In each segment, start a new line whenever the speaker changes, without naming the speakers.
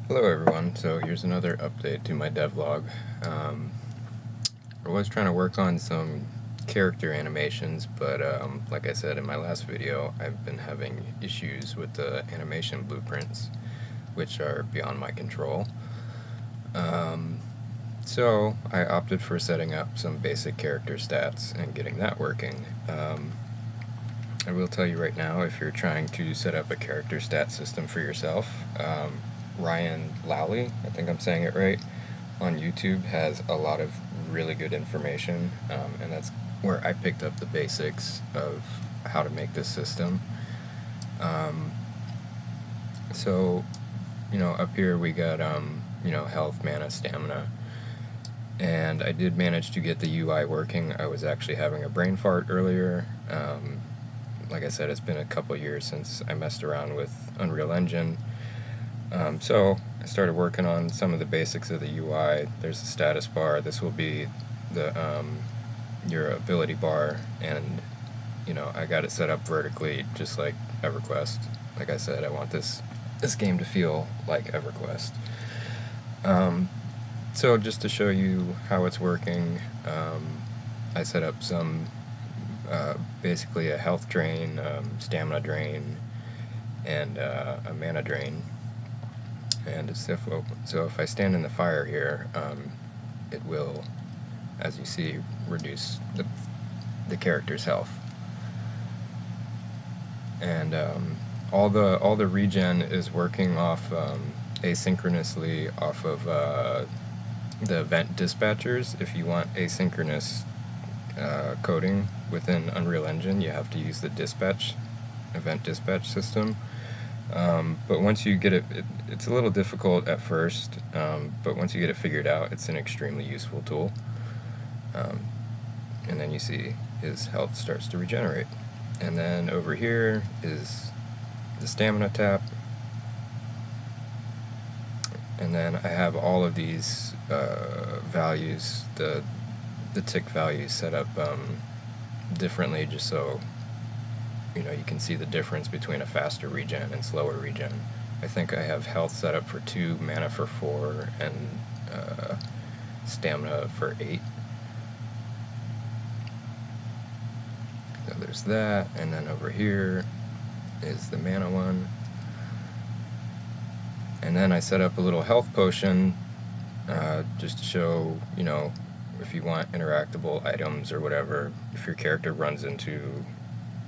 Hello everyone, so here's another update to my devlog. I was trying to work on some character animations, but like I said in my last video, I've been having issues with the animation blueprints, which are beyond my control. So I opted for setting up some basic character stats and getting that working. I will tell you right now, if you're trying to set up a character stat system for yourself, Ryan Lowley, I think I'm saying it right, on YouTube has a lot of really good information, and that's where I picked up the basics of how to make this system. So, up here we got, health, mana, stamina, and I did manage to get the UI working. I was actually having a brain fart earlier. Like I said, it's been a couple years since I messed around with Unreal Engine. So I started working on some of the basics of the UI. There's the status bar. This will be the your ability bar, and I got it set up vertically, just like EverQuest. Like I said, I want this game to feel like EverQuest. So just to show you how it's working, I set up some basically a health drain, stamina drain, and a mana drain. And so if I stand in the fire here, it will, as you see, reduce the character's health. And all the regen is working off asynchronously off of the event dispatchers. If you want asynchronous coding within Unreal Engine, you have to use the event dispatch system. But once you get it's a little difficult at first, but once you get it figured out, it's an extremely useful tool. And then you see his health starts to regenerate. And then over here is the stamina tap. And then I have all of these values, the tick values set up differently, just so you can see the difference between a faster regen and slower regen. I think I have health set up for 2, mana for 4, and stamina for 8. So there's that, and then over here is the mana one. And then I set up a little health potion just to show, if you want interactable items or whatever, if your character runs into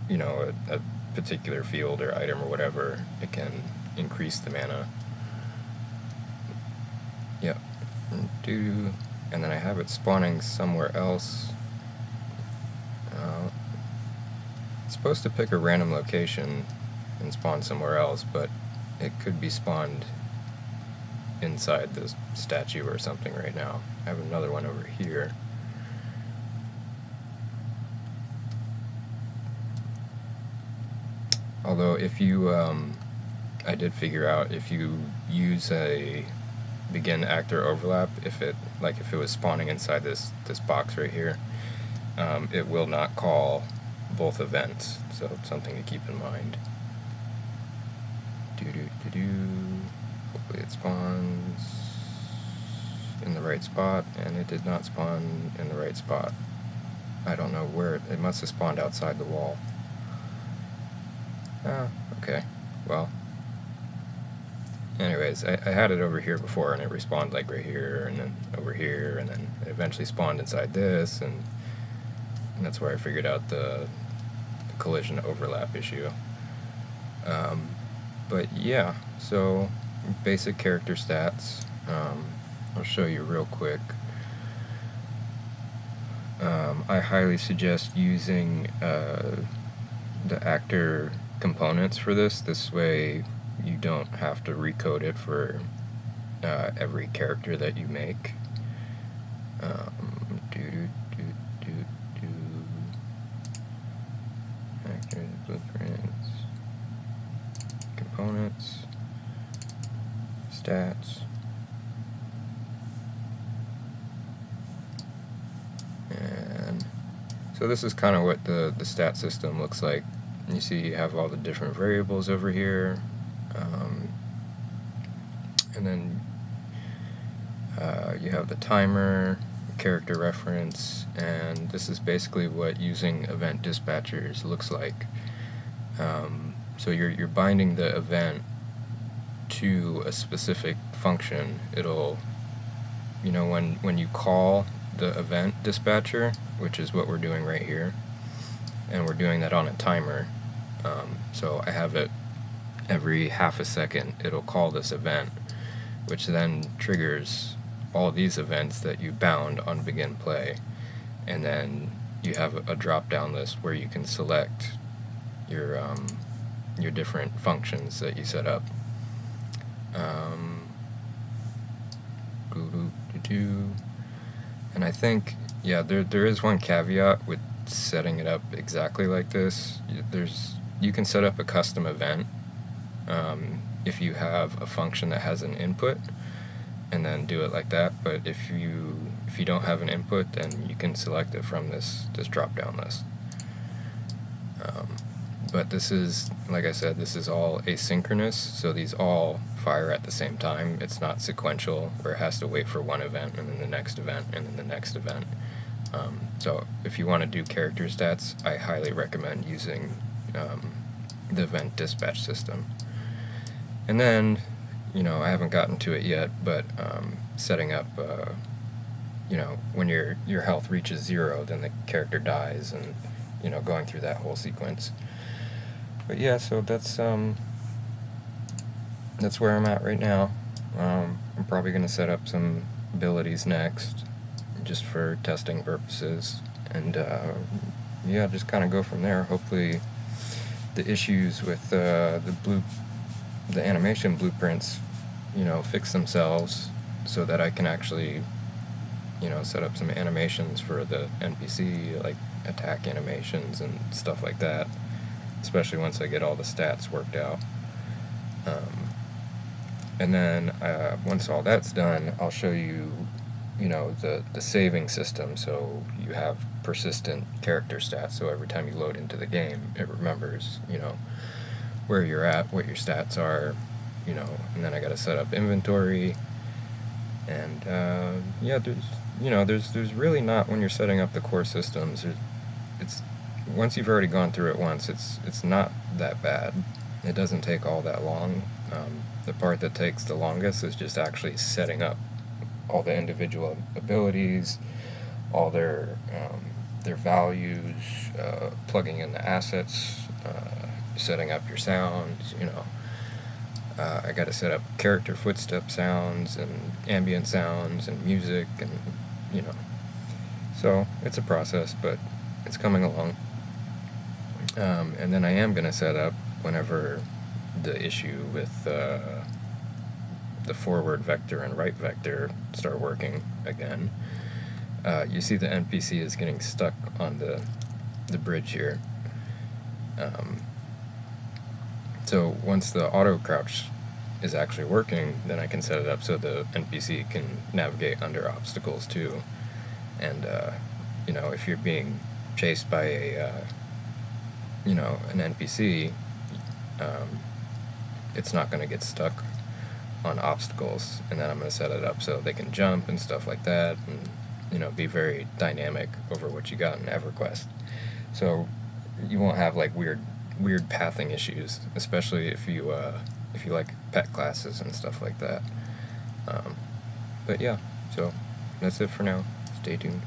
a particular field or item or whatever, it can increase the mana. Yep. And then I have it spawning somewhere else. It's supposed to pick a random location and spawn somewhere else, but it could be spawned inside this statue or something right now. I have another one over here. Although if you, I did figure out if you use a begin actor overlap, if it was spawning inside this box right here, it will not call both events, so it's something to keep in mind. Hopefully it spawns in the right spot, and it did not spawn in the right spot. I don't know where it must have spawned outside the wall. Okay, well, anyways, I had it over here before, and it respawned like right here, and then over here, and then it eventually spawned inside this, and that's where I figured out the collision overlap issue. But yeah, so basic character stats. I'll show you real quick. I highly suggest using the actor components for this. This way you don't have to recode it for every character that you make. Actors, blueprints, components, stats, and so this is kind of what the stat system looks like. You see you have all the different variables over here, And then you have the timer, character reference, and this is basically what using event dispatchers looks like. So you're binding the event to a specific function. It'll, when you call the event dispatcher, which is what we're doing right here, and we're doing that on a timer. So I have it every half a second, it'll call this event, which then triggers all these events that you bound on begin play. And then you have a drop down list where you can select your different functions that you set up. And I think, there is one caveat with setting it up exactly like this. You can set up a custom event if you have a function that has an input, and then do it like that. But if you don't have an input, then you can select it from this drop down list. But this is, like I said, this is all asynchronous, so these all fire at the same time. It's not sequential, where it has to wait for one event, and then the next event, and then the next event. So if you want to do character stats, I highly recommend using the event dispatch system. And then, I haven't gotten to it yet, but setting up, when your health reaches 0, then the character dies, and, going through that whole sequence. But yeah, so that's where I'm at right now. I'm probably going to set up some abilities next, just for testing purposes, and just kind of go from there. Hopefully the issues with the animation blueprints, fix themselves, so that I can actually, set up some animations for the NPC, like attack animations and stuff like that, especially once I get all the stats worked out. And then once all that's done, I'll show you, the saving system. So you have persistent character stats, so every time you load into the game, it remembers, where you're at, what your stats are, and then I got to set up inventory. And there's really not, when you're setting up the core systems, it's once you've already gone through it once, it's not that bad. It doesn't take all that long. The part that takes the longest is just actually setting up all the individual abilities, all their values, plugging in the assets, setting up your sounds. I got to set up character footstep sounds and ambient sounds and music, and so it's a process, but it's coming along. And then I am going to set up, whenever the issue with the forward vector and right vector start working again. You see the NPC is getting stuck on the bridge here. So once the auto crouch is actually working, then I can set it up so the NPC can navigate under obstacles too. And if you're being chased by an NPC, it's not going to get stuck on obstacles. And then I'm going to set it up so they can jump and stuff like that, and be very dynamic over what you got in EverQuest. So you won't have like weird pathing issues, especially if you like pet classes and stuff like that. But yeah, so that's it for now. Stay tuned.